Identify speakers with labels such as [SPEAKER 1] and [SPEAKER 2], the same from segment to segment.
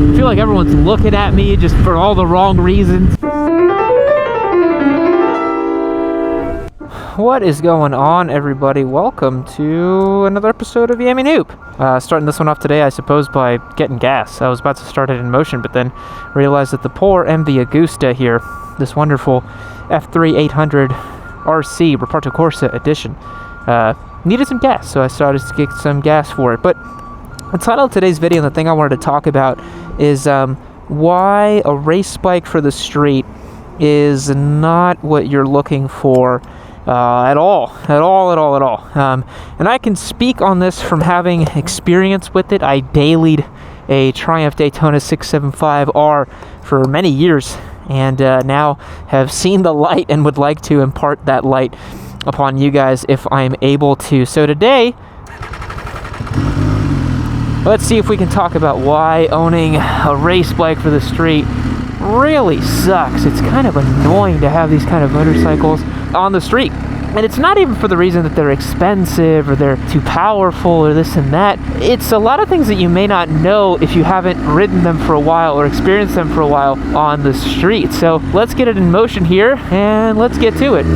[SPEAKER 1] I feel like everyone's looking at me just for all the wrong reasons. What is going on, everybody? Welcome to another episode of Yammie Noob. Starting this one off today, I suppose, by getting gas. I was about to start it in motion, but then realized that the poor MV Agusta here, this wonderful F3 800 RC Reparto Corsa edition, needed some gas, so I started to get some gas for it. But the title of today's video, and the thing I wanted to talk about, is why a race bike for the street is not what you're looking for at all. And I can speak on this from having experience with it. I dailied a Triumph Daytona 675R for many years, and now have seen the light and would like to impart that light upon you guys if I'm able to. So today, let's see if we can talk about why owning a race bike for the street really sucks. It's kind of annoying to have these kind of motorcycles on the street. And it's not even for the reason that they're expensive or they're too powerful or this and that. It's a lot of things that you may not know if you haven't ridden them for a while or experienced them for a while on the street. So let's get it in motion here and let's get to it.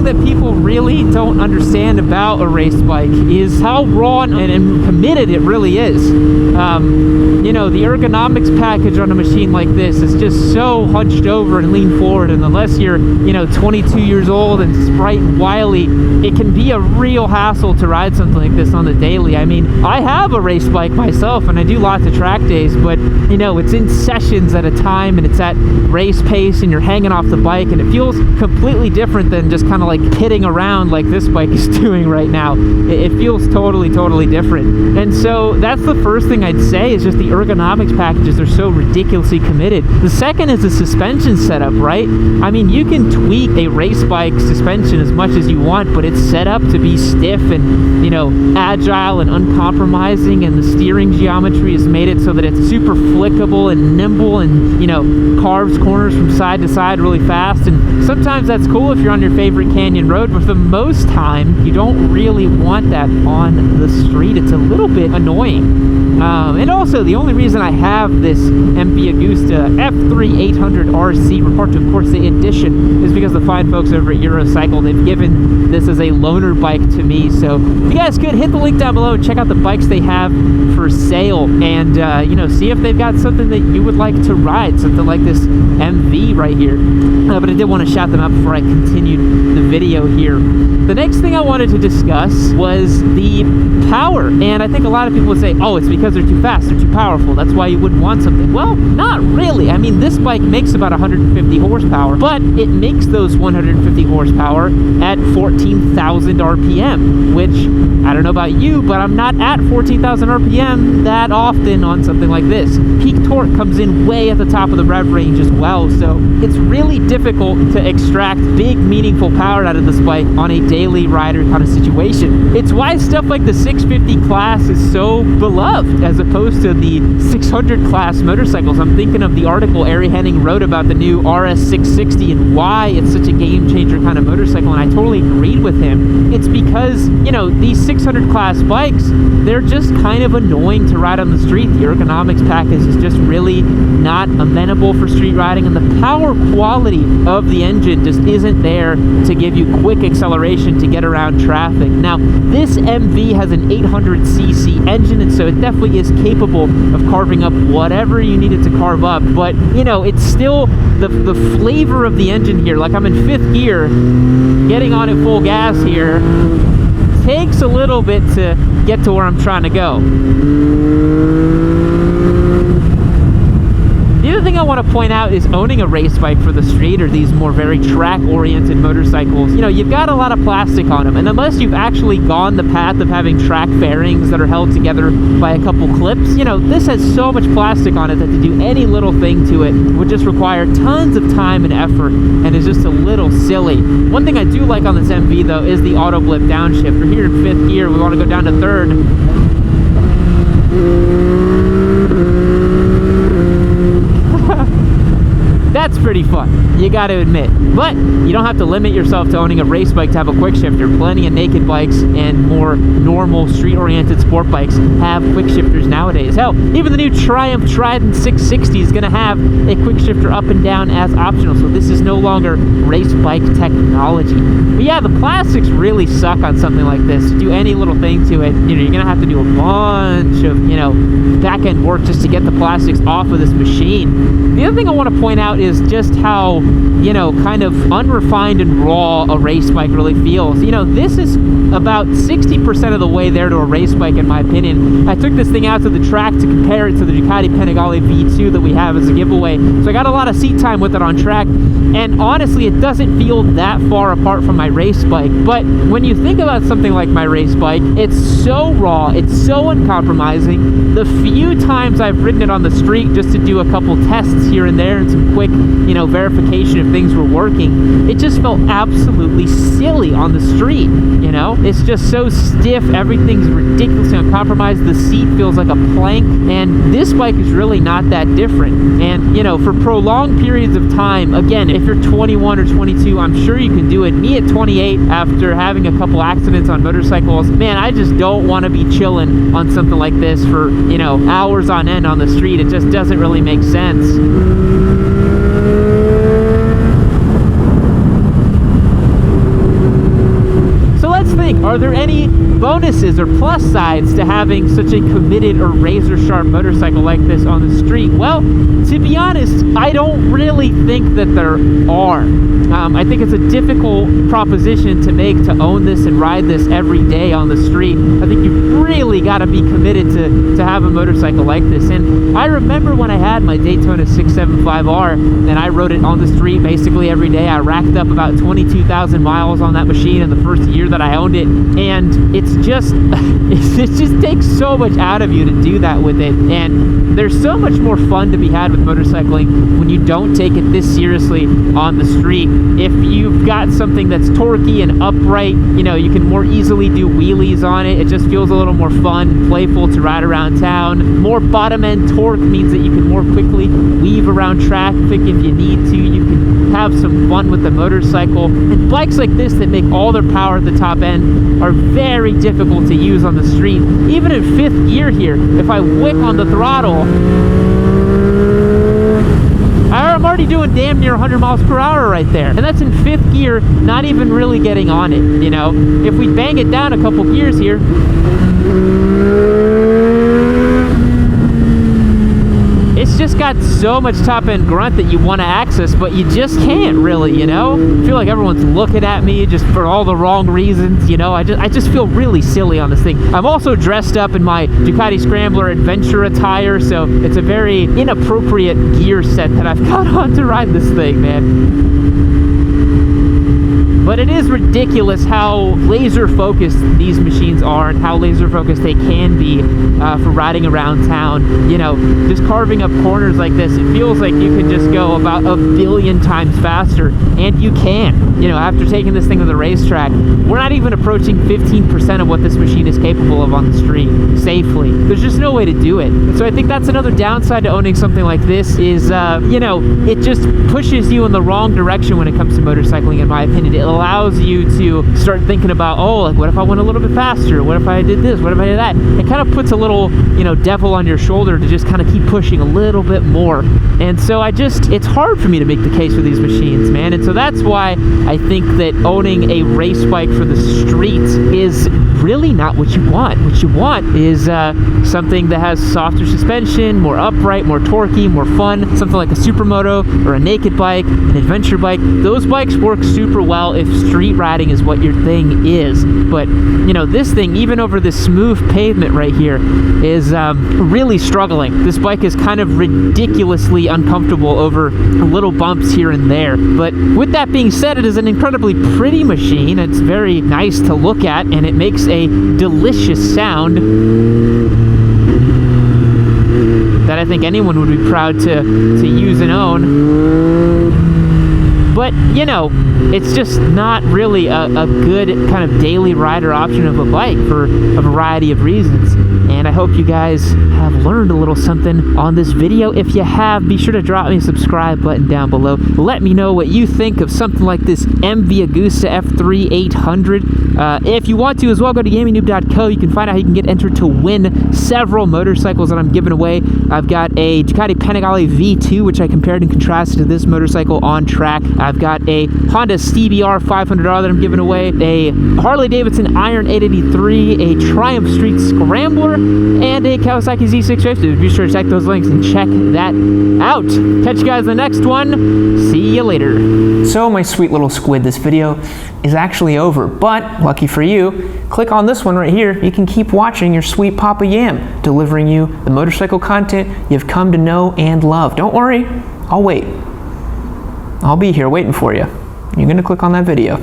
[SPEAKER 1] That people really don't understand about a race bike is how raw and committed it really is. You know, the ergonomics package on a machine like this is just so hunched over and lean forward, and unless you're, 22 years old and sprite and wily, it can be a real hassle to ride something like this on the daily. I mean, I have a race bike myself and I do lots of track days, but it's in sessions at a time and it's at race pace and you're hanging off the bike, and it feels completely different than just kind of like pitting around like this bike is doing right now. It feels totally different. And so that's the first thing I'd say, is just the ergonomics packages are so ridiculously committed. The second is the suspension setup, right? I mean, you can tweak a race bike suspension as much as you want, but it's set up to be stiff and agile and uncompromising, and the steering geometry has made it so that it's super flickable and nimble and carves corners from side to side really fast. And sometimes that's cool if you're on your favorite canyon road, but for the most time you don't really want that on the street. It's a little bit annoying. And also, the only reason I have this MV Agusta F3 800 RC Reparto Corsa edition is because the fine folks over at Eurocycle, they've given this as a loaner bike to me. So if you guys could hit the link down below and check out the bikes they have for sale, and see if they've got something that you would like to ride, something like this MV right here. But I did want to shout them out before I continued the video here. The next thing I wanted to discuss was the power, and I think a lot of people would say, oh, it's because they're too fast, they're too powerful, that's why you wouldn't want something. Well, not really. I mean, this bike makes about 150 horsepower, but it makes those 150 horsepower at 14,000 RPM, which, I don't know about you, but I'm not at 14,000 RPM that often on something like this. Peak torque comes in way at the top of the rev range as well, so it's really difficult to extract big, meaningful power out of this bike on a daily rider kind of situation. It's why stuff like the 650 class is so beloved as opposed to the 600 class motorcycles. I'm thinking of the article Ari Henning wrote about the new RS 660 and why it's such a game changer kind of motorcycle, and I totally agreed with him. It's because, these 600 class bikes, they're just kind of annoying to ride on the street. The ergonomics package is just really not amenable for street riding, and the power quality of the engine just isn't there to give you quick acceleration to get around traffic. Now, this MV has an 800cc engine, and so it definitely is capable of carving up whatever you need it to carve up, but it's still the flavor of the engine here. Like, I'm in fifth gear, getting on at full gas here takes a little bit to get to where I'm trying to go. The other thing I want to point out is owning a race bike for the street, or these more very track-oriented motorcycles, you've got a lot of plastic on them, and unless you've actually gone the path of having track fairings that are held together by a couple clips, this has so much plastic on it that to do any little thing to it would just require tons of time and effort, and is just a little silly. One thing I do like on this MV, though, is the auto blip downshift. We're here in fifth gear, we want to go down to third. That's pretty fun, you got to admit. But you don't have to limit yourself to owning a race bike to have a quick shifter. Plenty of naked bikes and more normal street-oriented sport bikes have quick shifters nowadays. Hell, even the new Triumph Trident 660 is going to have a quick shifter up and down as optional, so this is no longer race bike technology. But yeah, the plastics really suck on something like this. To do any little thing to it, you're going to have to do a bunch of, back-end work just to get the plastics off of this machine. The other thing I want to point out is just how, kind of unrefined and raw a race bike really feels. This is about 60% of the way there to a race bike, in my opinion. I took this thing out to the track to compare it to the Ducati Panigale V2 that we have as a giveaway, so I got a lot of seat time with it on track, and honestly, it doesn't feel that far apart from my race bike. But when you think about something like my race bike, it's so raw, it's so uncompromising. The few times I've ridden it on the street just to do a couple tests here and there and some quick, verification if things were working, it just felt absolutely silly on the street, It's just so stiff, everything's ridiculously uncompromised, the seat feels like a plank, and this bike is really not that different. And, for prolonged periods of time, again, if you're 21 or 22, I'm sure you can do it. Me at 28, after having a couple accidents on motorcycles, man, I just don't want to be chilling on something like this for, hours on end on the street. It just doesn't really make sense. Think, are there any bonuses or plus sides to having such a committed or razor sharp motorcycle like this on the street? Well, to be honest, I don't really think that there are. I think it's a difficult proposition to make, to own this and ride this every day on the street. I think you've really got to be committed to have a motorcycle like this. And I remember when I had my Daytona 675R and I rode it on the street basically every day. I racked up about 22,000 miles on that machine in the first year that I owned it, and it's just it just takes so much out of you to do that with it. And there's so much more fun to be had with motorcycling when you don't take it this seriously on the street. If you've got something that's torquey and upright, you can more easily do wheelies on it. It just feels a little more fun and playful to ride around town. More bottom end torque means that you can more quickly weave around traffic if you need to. You can have some fun with the motorcycle. And bikes like this that make all their power at the top end are very difficult to use on the street. Even in 5th gear here, if I whip on the throttle, I'm already doing damn near 100 miles per hour right there. And that's in 5th gear, not even really getting on it, If we bang it down a couple gears here, it's just got so much top-end grunt that you want to access, but you just can't really, I feel like everyone's looking at me just for all the wrong reasons, I just feel really silly on this thing. I'm also dressed up in my Ducati Scrambler Adventure attire, so it's a very inappropriate gear set that I've got on to ride this thing, man. But it is ridiculous how laser focused these machines are and how laser focused they can be for riding around town. Just carving up corners like this, it feels like you can just go about 1 billion times faster, and you can. After taking this thing to the racetrack, we're not even approaching 15% of what this machine is capable of on the street safely. There's just no way to do it. And so I think that's another downside to owning something like this is, it just pushes you in the wrong direction when it comes to motorcycling, in my opinion. It allows you to start thinking about, what if I went a little bit faster? What if I did this? What if I did that? It kind of puts a little, devil on your shoulder to just kind of keep pushing a little bit more. And so it's hard for me to make the case for these machines, man. And so that's why I think that owning a race bike for the streets is really not what you want. What you want is something that has softer suspension, more upright, more torquey, more fun, something like a supermoto or a naked bike, an adventure bike. Those bikes work super well if street riding is what your thing is. But, this thing, even over this smooth pavement right here, is really struggling. This bike is kind of ridiculously uncomfortable over little bumps here and there. But with that being said, it is an incredibly pretty machine. It's very nice to look at, and it makes a delicious sound that I think anyone would be proud to use and own. But, it's just not really a good kind of daily rider option of a bike for a variety of reasons. And and I hope you guys have learned a little something on this video. If you have, be sure to drop me a subscribe button down below. Let me know what you think of something like this MV Hayabusa F3 800. If you want to as well, go to YammieNoob.co. You can find out how you can get entered to win several motorcycles that I'm giving away. I've got a Ducati Panigale V2, which I compared and contrasted to this motorcycle on track. I've got a Honda CBR 500R that I'm giving away, a Harley Davidson Iron 883, a Triumph Street Scrambler, and a Kawasaki Z650. Be sure to check those links and check that out. Catch you guys in the next one. See you later. So my sweet little squid, this video is actually over, but lucky for you, click on this one right here. You can keep watching your sweet Papa Yam delivering you the motorcycle content you've come to know and love. Don't worry, I'll wait. I'll be here waiting for you. You're gonna click on that video.